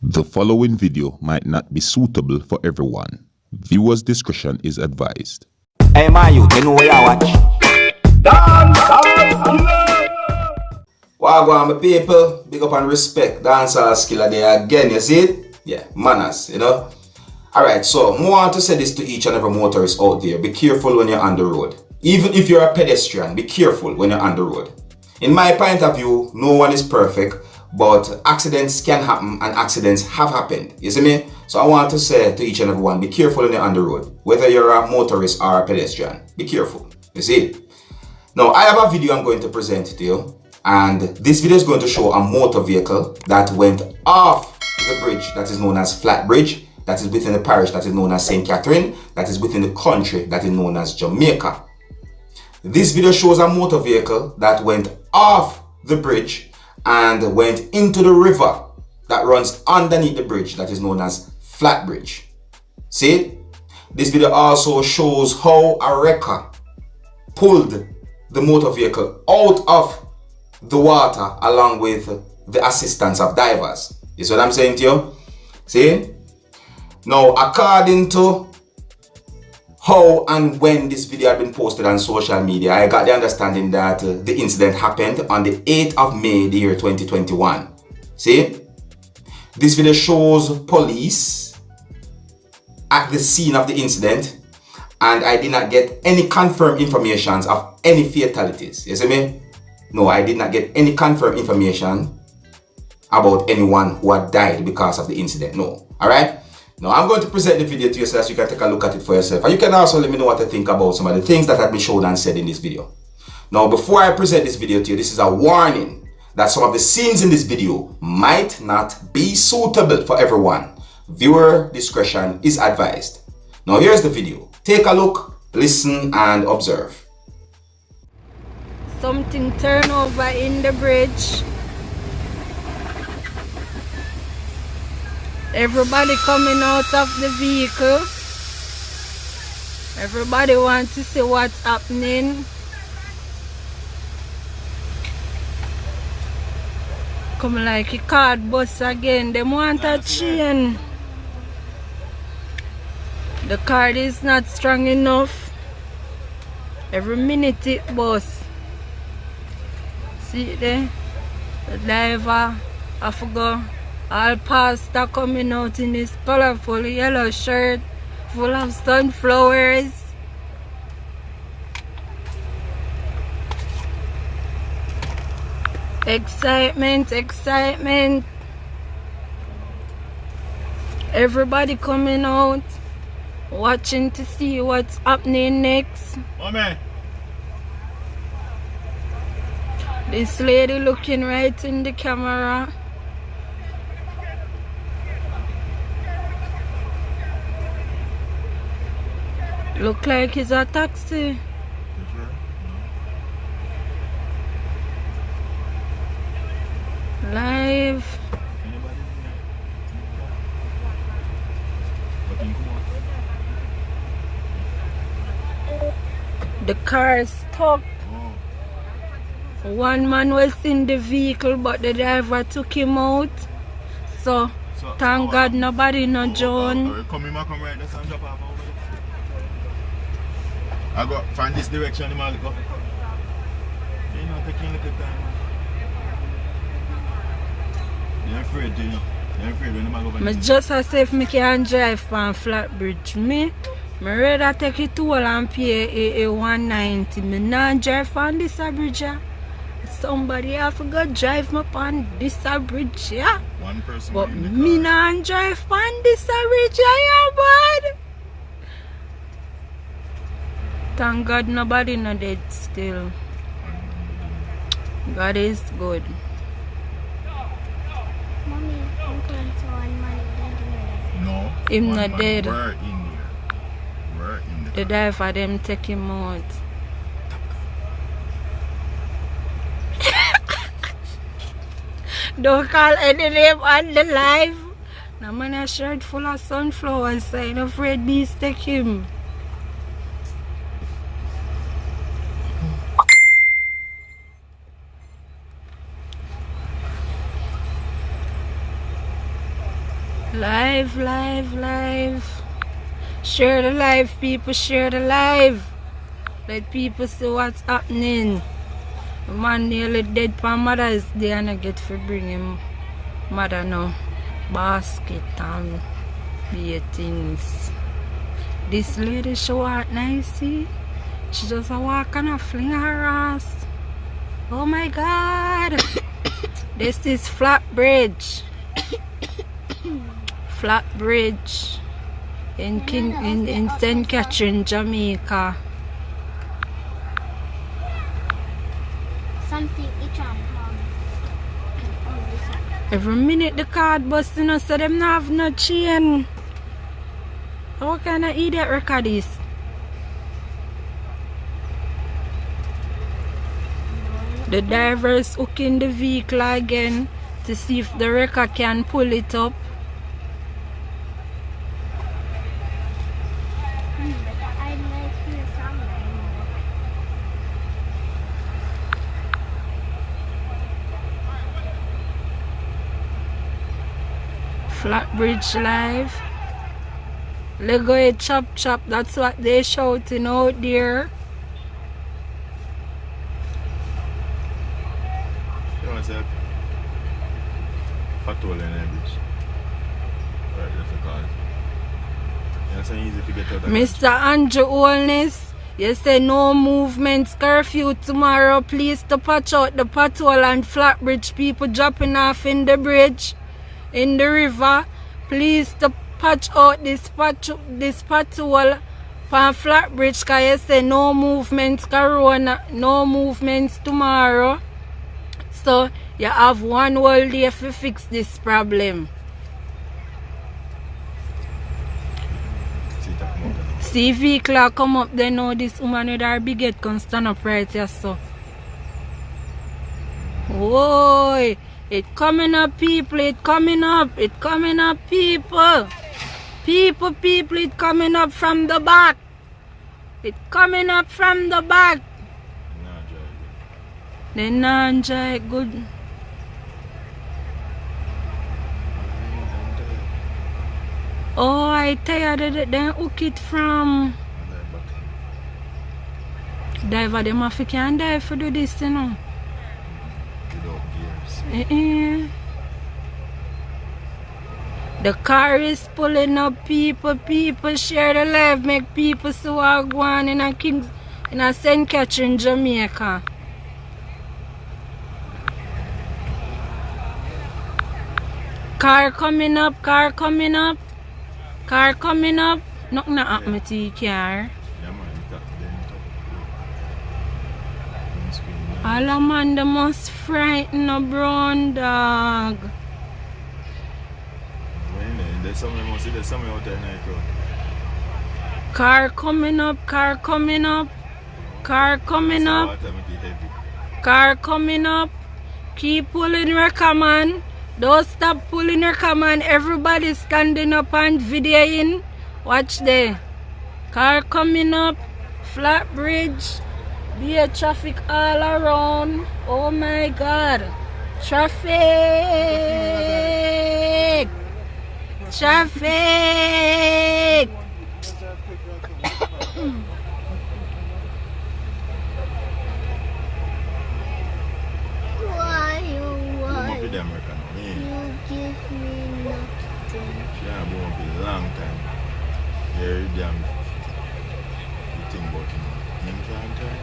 The following video might not be suitable for everyone. Viewers' discretion is advised. Hey my youth, you know where I watch? Dancehall skilla! Wagwan my people, big up and respect Dancehall skilla there again, you see it? Yeah, manners, you know? Alright, so I want to say this to each and every motorist out there. Be careful when you're on the road. Even if you're a pedestrian, be careful when you're on the road. In my point of view, no one is perfect, but accidents can happen and accidents have happened. You see me? So I want to say to each and every one, be careful when you're on the road. Whether you're a motorist or a pedestrian, be careful. You see? Now, I have a video I'm going to present to you. And this video is going to show a motor vehicle that went off the bridge that is known as Flat Bridge. That is within the parish that is known as St. Catherine. That is within the country that is known as Jamaica. This video shows a motor vehicle that went off the bridge and went into the river that runs underneath the bridge that is known as Flat Bridge. See? This video also shows how a wrecker pulled the motor vehicle out of the water along with the assistance of divers. You see what I'm saying to you? See? Now, according to how and when this video had been posted on social media, I got the understanding that the incident happened on the 8th of May, the year 2021. See? This video shows police at the scene of the incident, and I did not get any confirmed information of any fatalities. You see me? No, I did not get any confirmed information about anyone who had died because of the incident. No. Alright? Now, I'm going to present the video to you so that you can take a look at it for yourself. And you can also let me know what you think about some of the things that have been shown and said in this video. Now, before I present this video to you, this is a warning that some of the scenes in this video might not be suitable for everyone. Viewer discretion is advised. Now, here's the video. Take a look, listen, and observe. Something turned over in the bridge. Everybody coming out of the vehicle. Everybody wants to see what's happening. Come like a card bus again. They want a chain. The card is not strong enough. Every minute it bus. See there? The driver, I forgot. All pastor coming out in his colorful yellow shirt full of sunflowers. Excitement, excitement. Everybody coming out, watching to see what's happening next. Mommy. This lady looking right in the camera. Look like it's a taxi. Live. The car is stuck. One man was in the vehicle, but the driver took him out. So thank God nobody no John. I go find this direction, you know, taking a little time. You're afraid, you know. You're afraid when you go. I just as if I can drive from Flat Bridge. Me rather take it to and pay a 190. Me not drive on this bridge. Somebody have to go drive me on this bridge, yeah. One person. But me not drive on this bridge, yeah, bud. Thank God nobody not dead still. God is good. Mommy, I'm going to one man dead. No. Him not dead. We're in here. We're in the The driver them take him out. Don't call any name on the live. No man a shirt full of sunflowers, so I'm afraid bees take him. Live, live, live. Share the live, people. Share the live. Let people see what's happening. The man nearly dead for Mother's Day and I get to bring him mother now basket and be things. This lady she walk nice, see? She just a walk and a fling her ass. Oh my God. This is Flat Bridge. Flat Bridge in St. Catherine, Jamaica. Something each on Every minute the card busting us, so them not have no chain. How can I idiot record this? The drivers hooking the vehicle again to see if the wrecker can pull it up. Flatbridge Live. Lego it chop chop, that's what they shouting out there. You want to say patrol in the bridge. Right, that's the cause. It's so easy to get out of Mr. Andrew Holness, you say no movements, curfew tomorrow. Please to patch out the patrol and Flatbridge people dropping off in the bridge, in the river. Please to patch out this patrol for Flatbridge, because you say no movements, corona, no movements tomorrow. So you have one whole day to fix this problem. See vehicle come up, they know this woman with her big head can stand up right here, so. Whoa, it coming up, people, it coming up, people. People, it coming up from the back. It coming up from the back. They not enjoy it good. Oh, I tired of it. Then hook it from. Diver, them have to can dive for do this, you know. The car is pulling up, people share the live, make people see what go on in a St. Catherine, Jamaica. Car coming up. Nothing happen to your car. All a man, they must frighten a brown dog. There's something out there now. Car coming up. Keep pulling your command. Don't stop pulling your command. Everybody standing up and videoing. Watch there. Car coming up. Flat bridge. Be a traffic all around. Oh my God. Traffic. Why? You You give me nothing. yeah, been up a long time. Yeah, you damn. You think about him. Him can't turn.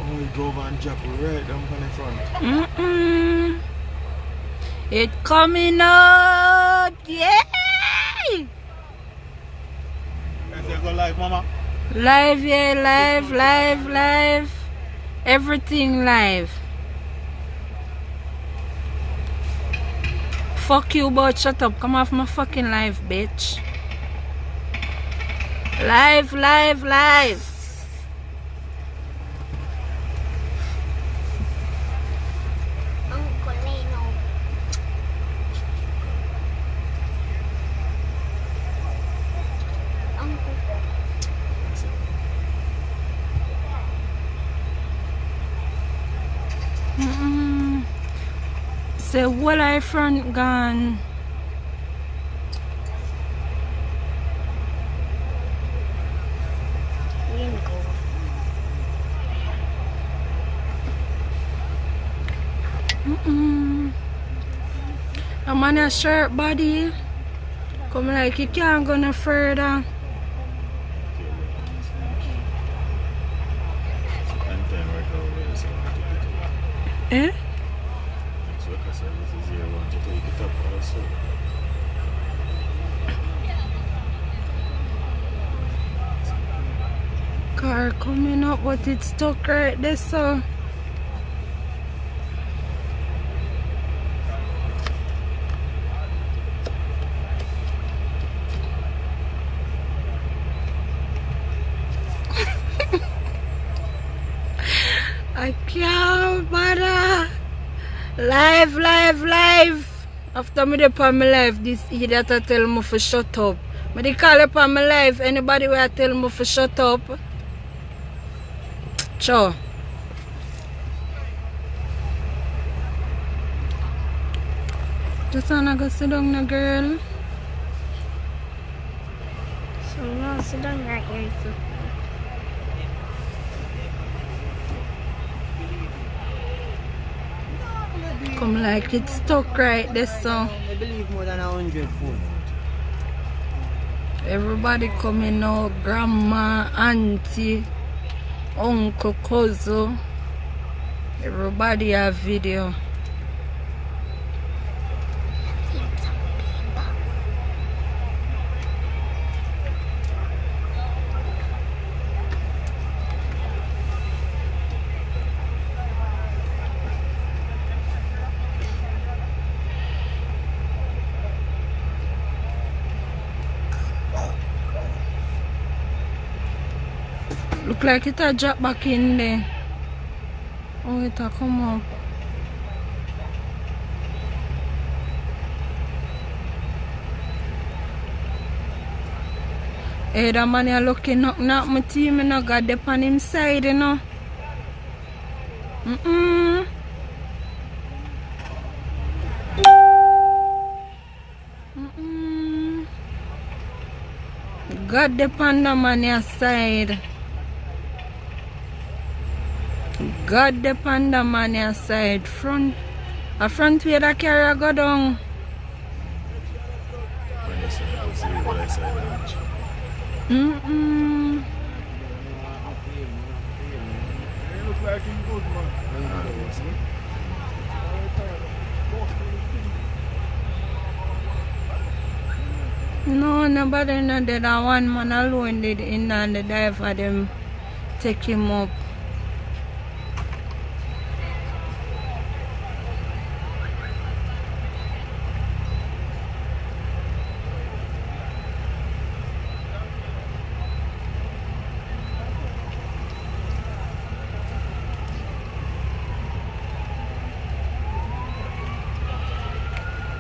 Oh, he go over and drop right down on the front. It coming up. Yay! Let's go live, mama. Live, yeah, live. Everything live. Fuck you, but shut up. Come off my fucking live, bitch. Live. Uncle Leno. Uncle. Say, what I front gone? man a short body. Come like you can't go no further. Eh? Car coming up, but it's stuck right there, so. I can't bother. Live. After me upon my life, this idiot a tell me for shut up. Me they call upon my life, anybody will tell me for shut up. Sure. Just wanna go sit down, now, girl. So now sit down right here. So. Come like it's stuck right there, so. I believe more than 100 foot. Everybody coming out, grandma, auntie, uncle, cousin. Everybody have video. Look like it a drop back in there. Oh, it a come up. Hey, that man is looking up at my team, you know, got the on him side, you know. Got the panda man side. Got the panda man side. Front wheel that carry go down. No, nobody not dead. That one man alone did in and the dive for them take him up.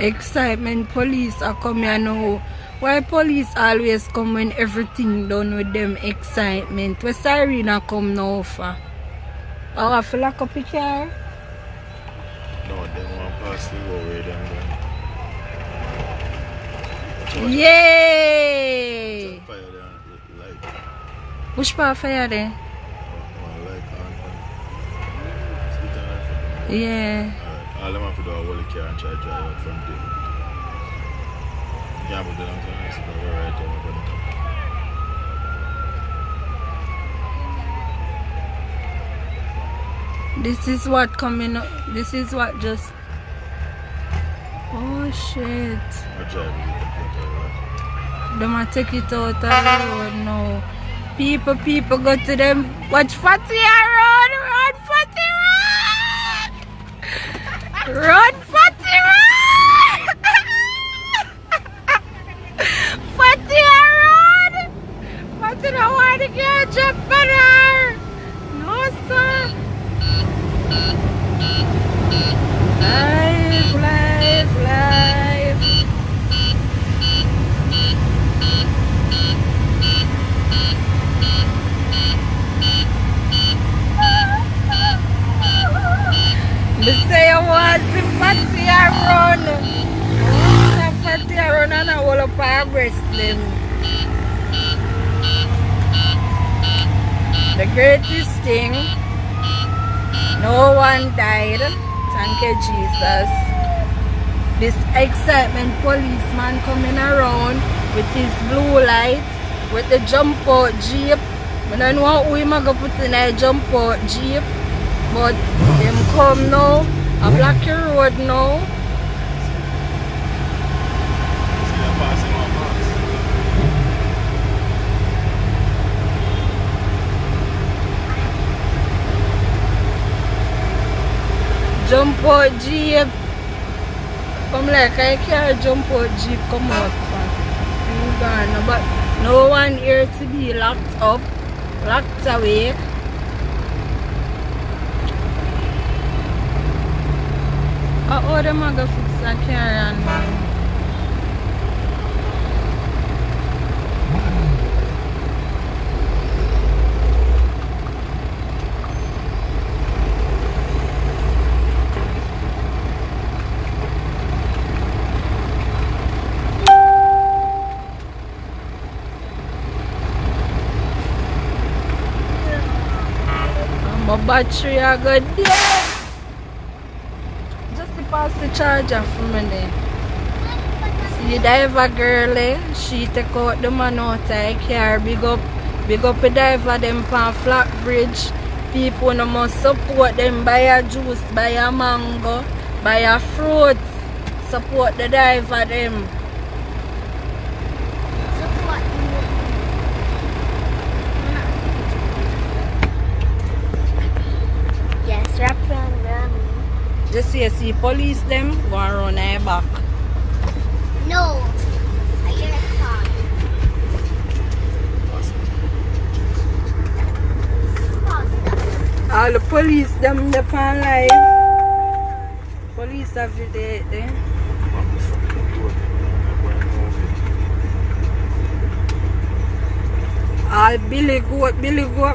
Excitement, police are coming now. Why police always come when everything done with them excitement? Where siren come now for? Oh, I feel like a picture. No, they want to pass the road them. Yay! Fire there, light. Which part fire there? Yeah. All them have to do a whole car and try to drive out from there. Yeah, but they don't tell us about right there. This is what coming up. This is what just. Oh shit. I drive with it. They might take it out of the road now. People go to them. Watch Fatty road. Run Fatty road. Run Fatty road. Fatty road. Fatty don't want to get jump on her. No sir. Live. They say I want to fatty around. Fatty around and I will up our wrestling. The greatest thing, no one died. Thank you, Jesus. this excitement policeman coming around with his blue light, with the jump out jeep. I don't know who him go put in a jump out jeep, but him come now, a block your road now. Jump out jeep. Come like I can't jump out jeep come out. But no one here to be locked up, locked away. How them are going to fix that carry on, man? My battery are good there. Just to pass the charger for me there. See the diver girl, she take out the man out of the car. Big up the diver them on flat bridge. People no must support them, buy a juice, buy a mango, buy a fruit. Support the diver them. Just see police them go around their back. No. I hear a car. All the police them up on live. Police have you there. All Billy Goat,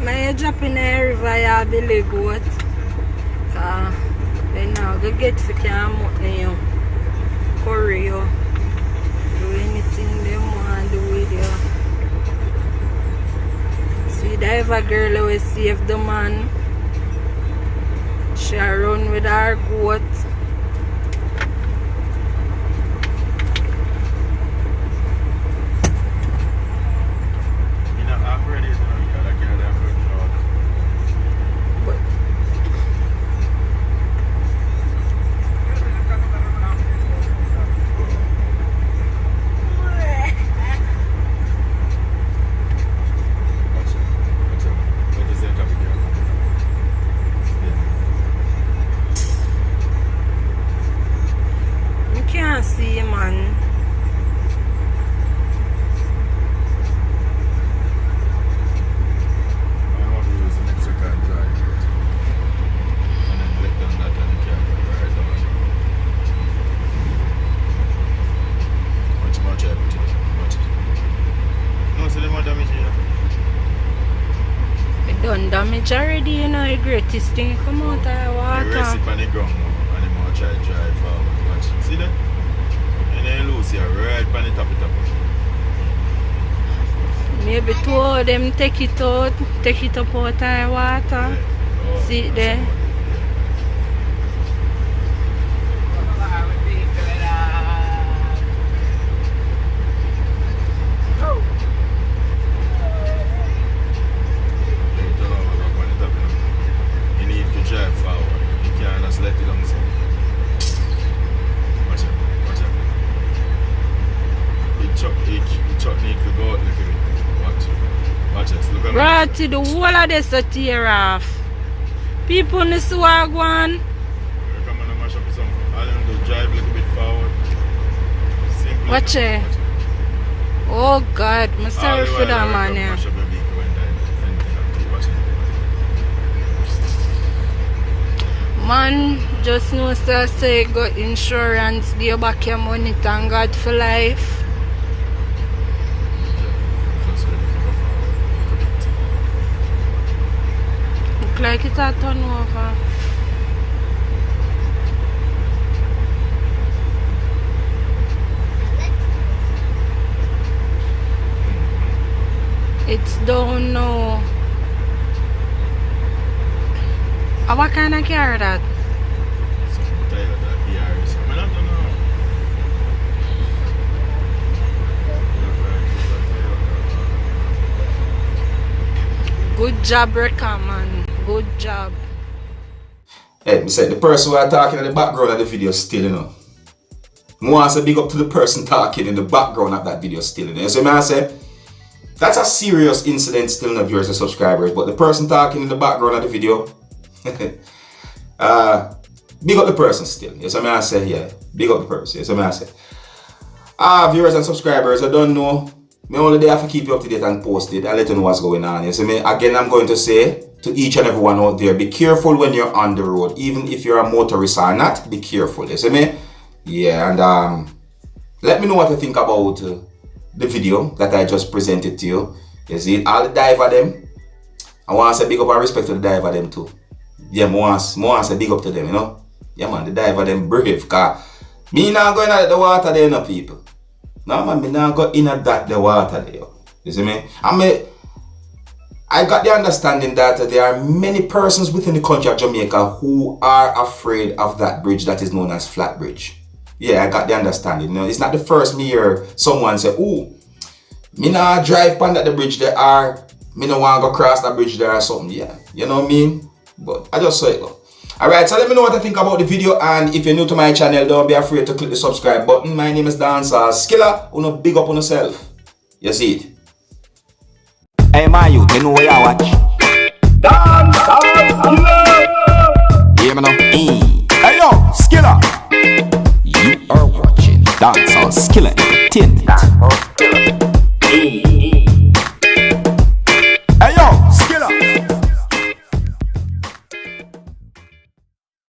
my drop in the river, yeah, Billy Goat. Then now go get for camp you. Curry you. Do anything they want to do with you. See diver girl who save the man. She run with her goat. See man. I want to use an extra car drive and then let down that and the car go right down. Much everything. Much. No, so them are damage here. It done damage already, you know, the greatest thing come out of the water. The recipe on the ground now and them want to try to drive forward. Watch. See that? And then lose here, right on the top of it. Maybe two of them take it up out of the water. Yeah. Oh, See it there? You need to drive forward. You can't just let it on the side. Watch out. The truck need to go out a little bit. Watch it. Look at Right to the whole of this a tear off. People in the swag one. come on and mash up some. All them do drive a little bit forward. Simple. Watch it. Oh God, I'm sorry for that man. Yeah. Mash up your vehicle when watch it. Man, just know so say got insurance, they back your money, thank God for life. Just ready to go forward. Look like it a turn over. It's down now. What kind of car that? Something Toyota BRS. I don't know. Good job, Reka, man. Good job. Hey, me say the person who are talking in the background of the video still, you know. I want to big up to the person talking in the background of that video still, you know. So I say, that's a serious incident still of viewers and subscribers, but the person talking in the background of the video, big up the person still. Yes, I say, yeah, big up the person. Yes, I say. Viewers and subscribers, I don't know. Me only there to keep you up to date and posted. I'll let you know what's going on. You see me? Again, I'm going to say to each and everyone out there, be careful when you're on the road. Even if you're a motorist or not, be careful. You see me? Yeah, and let me know what you think about the video that I just presented to you. You see, all the diver them, I want to say big up and respect to the diver them too. Yeah, I want to say big up to them, you know? Yeah, man, the diver them brave, because me not going out the water there, no, people. No, man, me not go in at that the water there. You see me? I got the understanding that there are many persons within the country of Jamaica who are afraid of that bridge that is known as Flat Bridge. Yeah, I got the understanding. You know, it's not the first me hear someone say, "Oh, me not drive on that the bridge there, or me no want to go cross that bridge there or something." Yeah, you know what I mean? But I just saw it go. Alright, so let me know what you think about the video, and if you're new to my channel, don't be afraid to click the subscribe button. My name is Dancehall Skilla. Uno big up on yourself. You see it? Hey my youth, you know where you watch? Dancehall Skilla. Hear me now? Hey yo, Skilla. You are watching Dancehall Skilla Entertainment.